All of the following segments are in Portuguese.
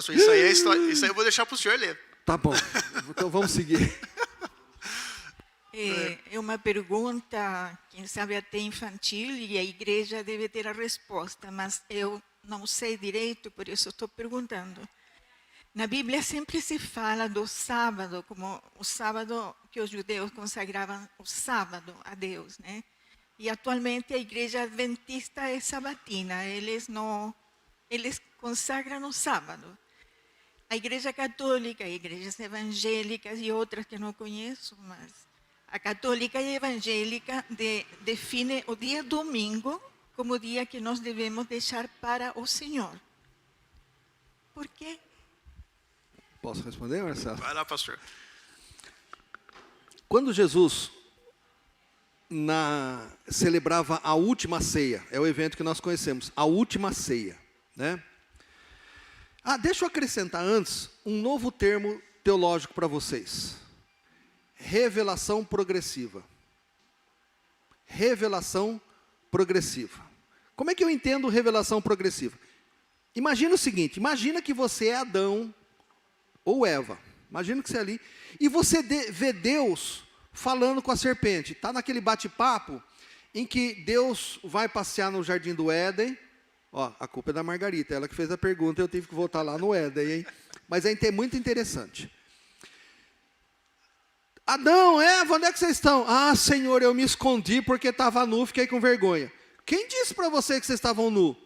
Isso aí é história, isso aí eu vou deixar para o senhor ler. Tá bom, então vamos seguir. É uma pergunta, quem sabe até infantil, e a igreja deve ter a resposta, mas eu não sei direito, por isso estou perguntando. Na Bíblia sempre se fala do sábado, como o sábado que os judeus consagravam o sábado a Deus, né? E atualmente a igreja adventista é sabatina, eles consagram o sábado. A igreja católica, igrejas evangélicas e outras que não conheço, mas a católica e a evangélica define o dia domingo como o dia que nós devemos deixar para o Senhor. Por quê? Posso responder, Marcelo? Vai lá, pastor. Quando Jesus celebrava a última ceia, é o evento que nós conhecemos, a última ceia, né? Deixa eu acrescentar antes um novo termo teológico para vocês. Revelação progressiva. Revelação progressiva. Como é que eu entendo revelação progressiva? Imagina o seguinte, imagina que você é Adão ou Eva. Imagina que você é ali. E você vê Deus falando com a serpente. Está naquele bate-papo em que Deus vai passear no Jardim do Éden. Ó, a culpa é da Margarita, ela que fez a pergunta, eu tive que voltar lá no Éden, hein? Mas é muito interessante. Adão, Eva, onde é que vocês estão? Senhor, eu me escondi porque estava nu, fiquei com vergonha. Quem disse para você que vocês estavam nu?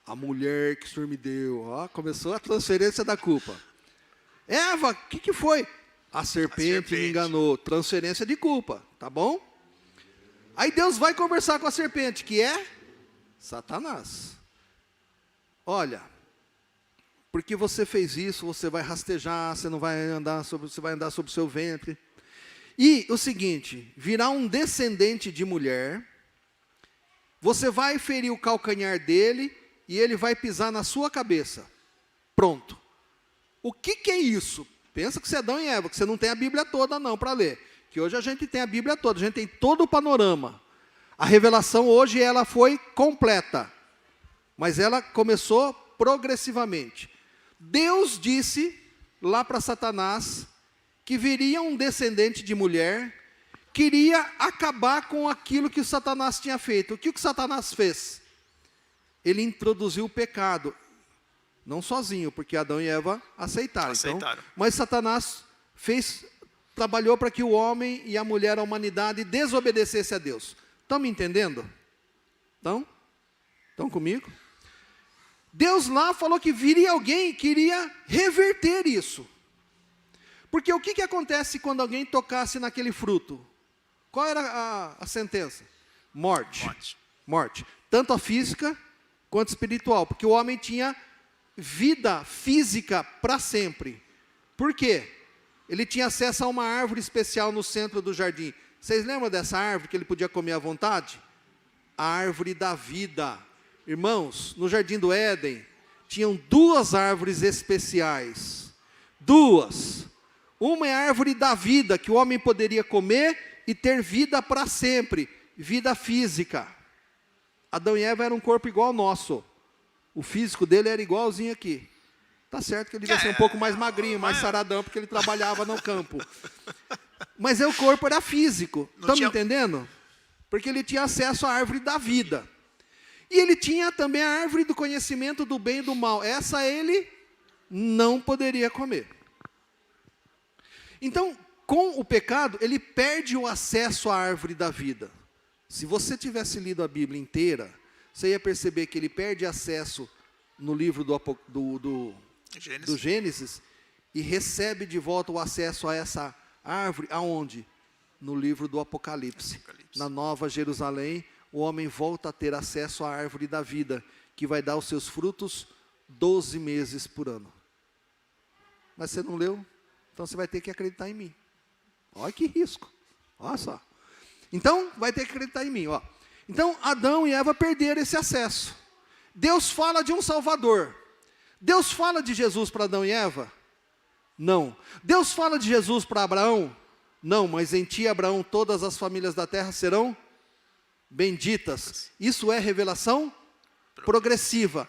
A mulher que o Senhor me deu. Começou a transferência da culpa. Eva, o que foi? A serpente me enganou. Transferência de culpa, tá bom? Aí Deus vai conversar com a serpente, que é Satanás. Olha, porque você fez isso, você vai rastejar, você vai andar sobre o seu ventre. E o seguinte, virá um descendente de mulher, você vai ferir o calcanhar dele e ele vai pisar na sua cabeça. Pronto. O que é isso? Pensa que você é Adão e Eva, que você não tem a Bíblia toda não para ler. Que hoje a gente tem a Bíblia toda, a gente tem todo o panorama. A revelação hoje ela foi completa, mas ela começou progressivamente. Deus disse lá para Satanás que viria um descendente de mulher, queria acabar com aquilo que o Satanás tinha feito. O que o Satanás fez? Ele introduziu o pecado, não sozinho, porque Adão e Eva aceitaram. Então, mas Satanás trabalhou para que o homem e a mulher, a humanidade, desobedecesse a Deus. Estão me entendendo? Estão comigo? Deus lá falou que viria alguém que iria reverter isso. Porque o que acontece quando alguém tocasse naquele fruto? Qual era a sentença? Morte. Tanto a física quanto a espiritual. Porque o homem tinha vida física para sempre. Por quê? Ele tinha acesso a uma árvore especial no centro do jardim. Vocês lembram dessa árvore que ele podia comer à vontade? A árvore da vida. Irmãos, no Jardim do Éden, tinham duas árvores especiais. Duas. Uma é a árvore da vida, que o homem poderia comer e ter vida para sempre. Vida física. Adão e Eva eram um corpo igual ao nosso. O físico dele era igualzinho aqui. Tá certo que ele devia ser um pouco mais magrinho, mais saradão, porque ele trabalhava no campo. Mas o corpo era físico. Estão me entendendo? Porque ele tinha acesso à árvore da vida. E ele tinha também a árvore do conhecimento do bem e do mal. Essa ele não poderia comer. Então, com o pecado, ele perde o acesso à árvore da vida. Se você tivesse lido a Bíblia inteira, você ia perceber que ele perde acesso no livro do Gênesis e recebe de volta o acesso a essa árvore, aonde? No livro do Apocalipse. Na Nova Jerusalém, o homem volta a ter acesso à árvore da vida, que vai dar os seus frutos 12 meses por ano. Mas você não leu? Então você vai ter que acreditar em mim. Olha que risco. Olha só. Então, vai ter que acreditar em mim. Ó. Então, Adão e Eva perderam esse acesso. Deus fala de um Salvador. Deus fala de Jesus para Adão e Eva? Não. Deus fala de Jesus para Abraão? Não, mas em ti, Abraão, todas as famílias da terra serão benditas. Isso é revelação progressiva.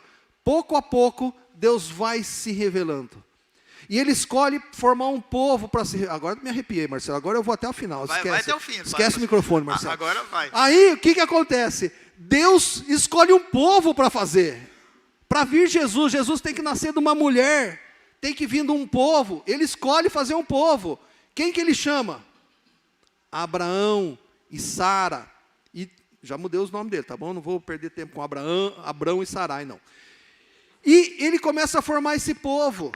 pouco a pouco, Deus vai se revelando. E ele escolhe formar um povo para se... Agora me arrepiei, Marcelo. Agora eu vou até o final. Vai até o fim. Esquece o microfone, Marcelo. Agora vai. Aí, o que acontece? Deus escolhe um povo para fazer. Para vir Jesus, Jesus tem que nascer de uma mulher. Tem que vir de um povo. Ele escolhe fazer um povo. Quem que ele chama? Abraão e Sara. E já mudei os nomes dele, tá bom? Não vou perder tempo com Abraão e Sarai, não. E ele começa a formar esse povo.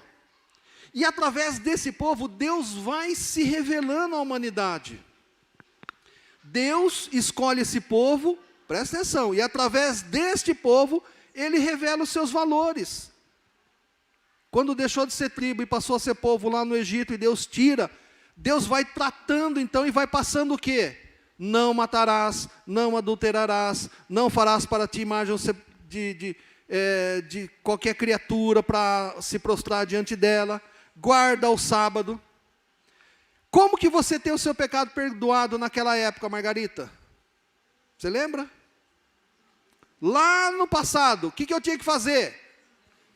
E através desse povo, Deus vai se revelando à humanidade. Deus escolhe esse povo, presta atenção, e através deste povo, ele revela os seus valores. Quando deixou de ser tribo e passou a ser povo lá no Egito, e Deus tira, Deus vai tratando então e vai passando o quê? Não matarás, não adulterarás, não farás para ti imagem de qualquer criatura para se prostrar diante dela. Guarda o sábado. Como que você tem o seu pecado perdoado naquela época, Margarita? Você lembra? Lá no passado, o que eu tinha que fazer?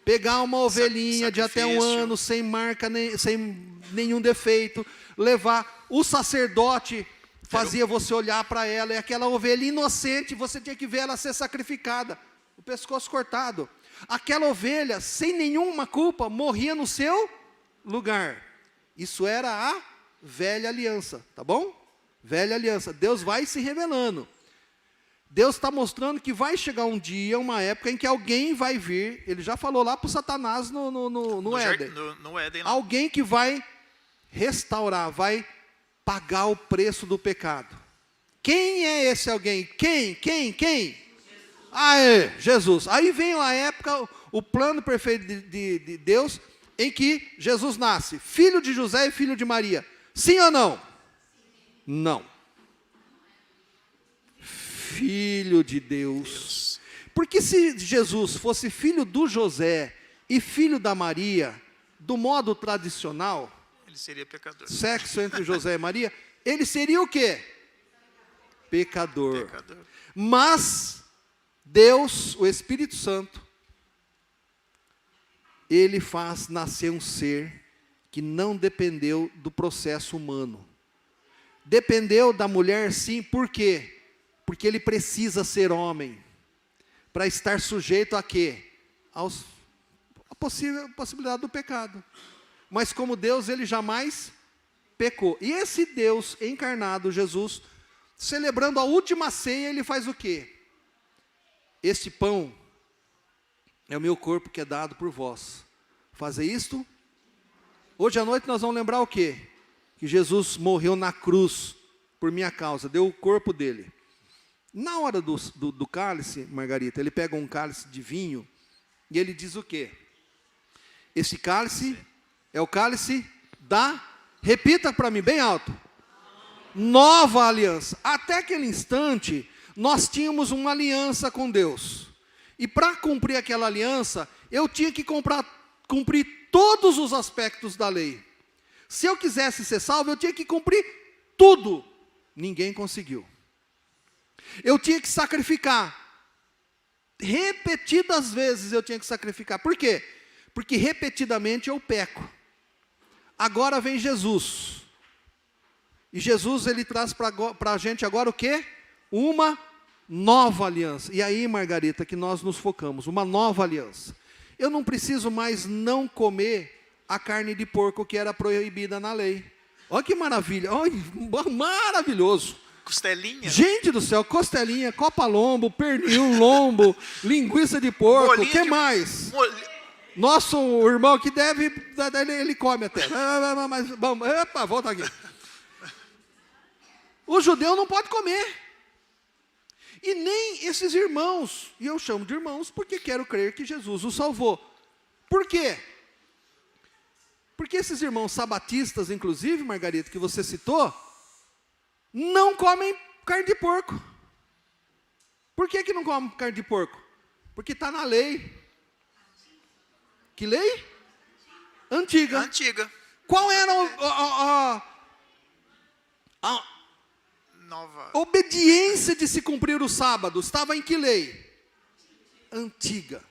Pegar uma ovelhinha de até 1 ano, sem marca, sem nenhum defeito, levar. O sacerdote fazia você olhar para ela, e aquela ovelha inocente, você tinha que ver ela ser sacrificada, o pescoço cortado. Aquela ovelha, sem nenhuma culpa, morria no seu lugar. Isso era a velha aliança, tá bom? Velha aliança. Deus vai se revelando. Deus está mostrando que vai chegar um dia, uma época em que alguém vai vir. Ele já falou lá para o Satanás no Éden. No Éden. Alguém que vai restaurar, vai pagar o preço do pecado. Quem é esse alguém? Quem? Jesus. Jesus. Aí vem a época, o plano perfeito de Deus, em que Jesus nasce, filho de José e filho de Maria. Sim ou não? Não. Filho de Deus. Porque se Jesus fosse filho do José e filho da Maria, do modo tradicional, ele seria pecador. Sexo entre José e Maria, ele seria o quê? Pecador. Mas Deus, o Espírito Santo, ele faz nascer um ser que não dependeu do processo humano. Dependeu da mulher, sim, por quê? Porque ele precisa ser homem, para estar sujeito a quê? A possibilidade do pecado. Mas como Deus, ele jamais pecou. E esse Deus encarnado, Jesus, celebrando a última ceia, ele faz o quê? Este pão é o meu corpo que é dado por vós. Fazer isto? Hoje à noite nós vamos lembrar o quê? Que Jesus morreu na cruz por minha causa, deu o corpo dele. Na hora do cálice, Margarita, ele pega um cálice de vinho e ele diz o quê? Esse cálice é o cálice da, repita para mim bem alto, nova aliança. Até aquele instante, nós tínhamos uma aliança com Deus. E para cumprir aquela aliança, eu tinha que cumprir todos os aspectos da lei. Se eu quisesse ser salvo, eu tinha que cumprir tudo. Ninguém conseguiu. Eu tinha que sacrificar. Repetidas vezes eu tinha que sacrificar. Por quê? Porque repetidamente eu peco. Agora vem Jesus. E Jesus, ele traz para a gente agora o quê? Uma nova aliança. E aí, Margarita, que nós nos focamos, uma nova aliança. Eu não preciso mais não comer a carne de porco que era proibida na lei. Olha que maravilha, olha, maravilhoso. Costelinha. Gente do céu, costelinha, copa-lombo, pernil, lombo, linguiça de porco, o que mais? Nosso irmão que deve, ele come até. Mas, vamos, epa, volta aqui. O judeu não pode comer. E nem esses irmãos, e eu chamo de irmãos porque quero crer que Jesus os salvou. Por quê? Porque esses irmãos sabatistas, inclusive, Margarita, que você citou, não comem carne de porco. Por que não comem carne de porco? Porque está na lei. Que lei? Antiga. Antiga. Qual era a nova obediência de se cumprir o sábado? Estava em que lei? Antiga.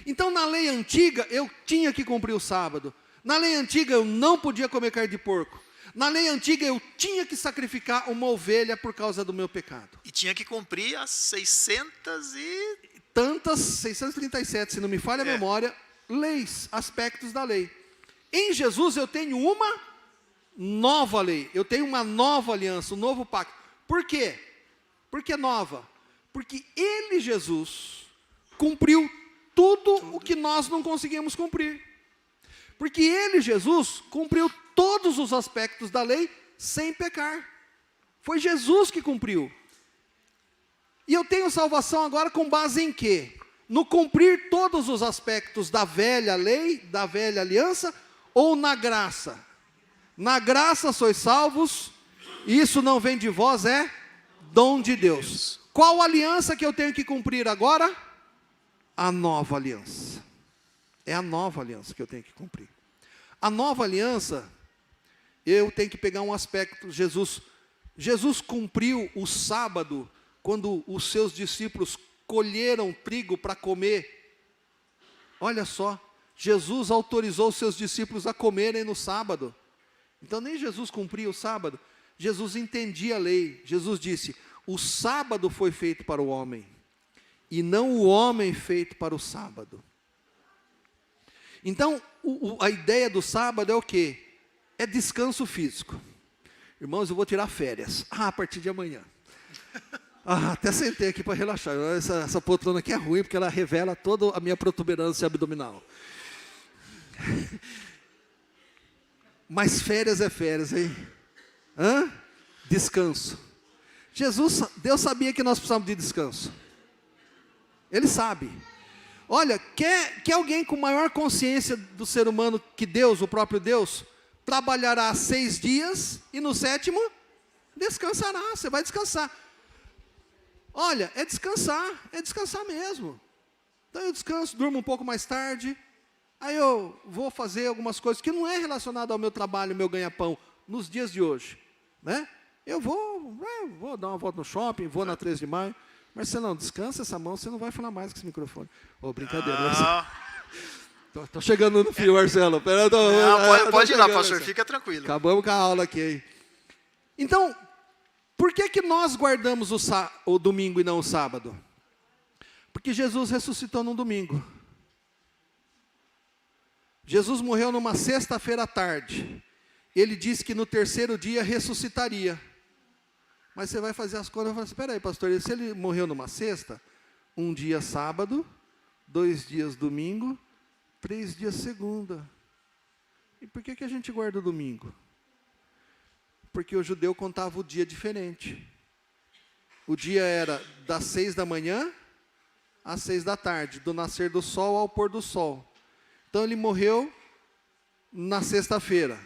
Então, na lei antiga, eu tinha que cumprir o sábado. Na lei antiga, eu não podia comer carne de porco. Na lei antiga, eu tinha que sacrificar uma ovelha por causa do meu pecado. E tinha que cumprir as 637, se não me falha a memória, leis, aspectos da lei. Em Jesus eu tenho uma nova lei, eu tenho uma nova aliança, um novo pacto. Por quê? Por que nova? Porque Ele, Jesus, cumpriu tudo o que nós não conseguimos cumprir. Porque Ele, Jesus, cumpriu todos os aspectos da lei sem pecar. Foi Jesus que cumpriu. E eu tenho salvação agora com base em quê? No cumprir todos os aspectos da velha lei, da velha aliança, ou na graça? Na graça sois salvos, isso não vem de vós, é dom de Deus. Qual aliança que eu tenho que cumprir agora? A nova aliança. É a nova aliança que eu tenho que cumprir. A nova aliança, eu tenho que pegar um aspecto. Jesus cumpriu o sábado, quando os seus discípulos colheram trigo para comer. Olha só, Jesus autorizou os seus discípulos a comerem no sábado. Então nem Jesus cumpria o sábado, Jesus entendia a lei. Jesus disse, o sábado foi feito para o homem, e não o homem feito para o sábado. Então, a ideia do sábado é o quê? É descanso físico. Irmãos, eu vou tirar férias, a partir de amanhã. Até sentei aqui para relaxar. Essa poltrona aqui é ruim, porque ela revela toda a minha protuberância abdominal. Mas férias é férias, hein? Descanso. Deus sabia que nós precisávamos de descanso. Ele sabe. Olha, quer alguém com maior consciência do ser humano que Deus, o próprio Deus, trabalhará 6 dias e no 7º descansará. Você vai descansar. Olha, é descansar mesmo. Então eu descanso, durmo um pouco mais tarde, aí eu vou fazer algumas coisas que não é relacionado ao meu trabalho, meu ganha-pão, nos dias de hoje, né? Eu vou dar uma volta no shopping, vou na 3 de maio, mas você não descansa essa mão, você não vai falar mais com esse microfone. Brincadeira. Tô chegando no fio, Marcelo. Pode ir lá, pastor, fica tranquilo. Acabamos com a aula aqui, hein? Então, por que nós guardamos o domingo e não o sábado? Porque Jesus ressuscitou no domingo. Jesus morreu numa sexta-feira à tarde. Ele disse que no 3º dia ressuscitaria. Mas você vai fazer as contas e fala assim, espera aí, pastor, se ele morreu numa sexta, 1 dia sábado, 2 dias domingo, 3 dias segunda. E por que a gente guarda o domingo? Porque o judeu contava o dia diferente. O dia era das 6 da manhã às 6 da tarde, do nascer do sol ao pôr do sol. Então ele morreu na sexta-feira.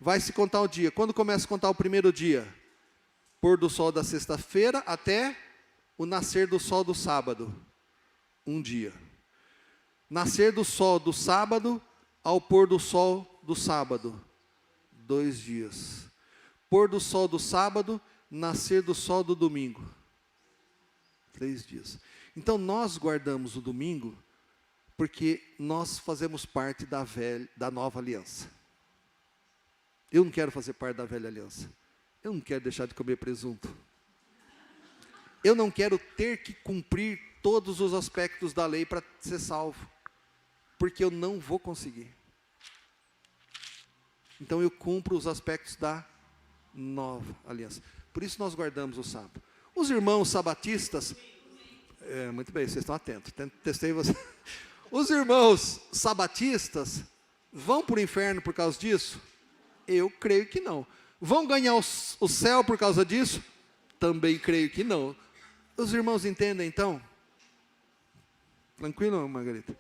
Vai se contar o dia. Quando começa a contar o primeiro dia? Pôr do sol da sexta-feira até o nascer do sol do sábado. 1 dia. Nascer do sol do sábado ao pôr do sol do sábado. 2 dias. Pôr do sol do sábado, nascer do sol do domingo. 3 dias. Então nós guardamos o domingo porque nós fazemos parte da nova aliança. Eu não quero fazer parte da velha aliança. Eu não quero deixar de comer presunto. Eu não quero ter que cumprir todos os aspectos da lei para ser salvo. Porque eu não vou conseguir. Então eu cumpro os aspectos da nova aliança. Por isso nós guardamos o sábado. Os irmãos sabatistas, muito bem, vocês estão atentos, testei você. Os irmãos sabatistas vão para o inferno por causa disso? Eu creio que não. Vão ganhar o céu por causa disso? Também creio que não. Os irmãos entendem então? Tranquilo, Margarita?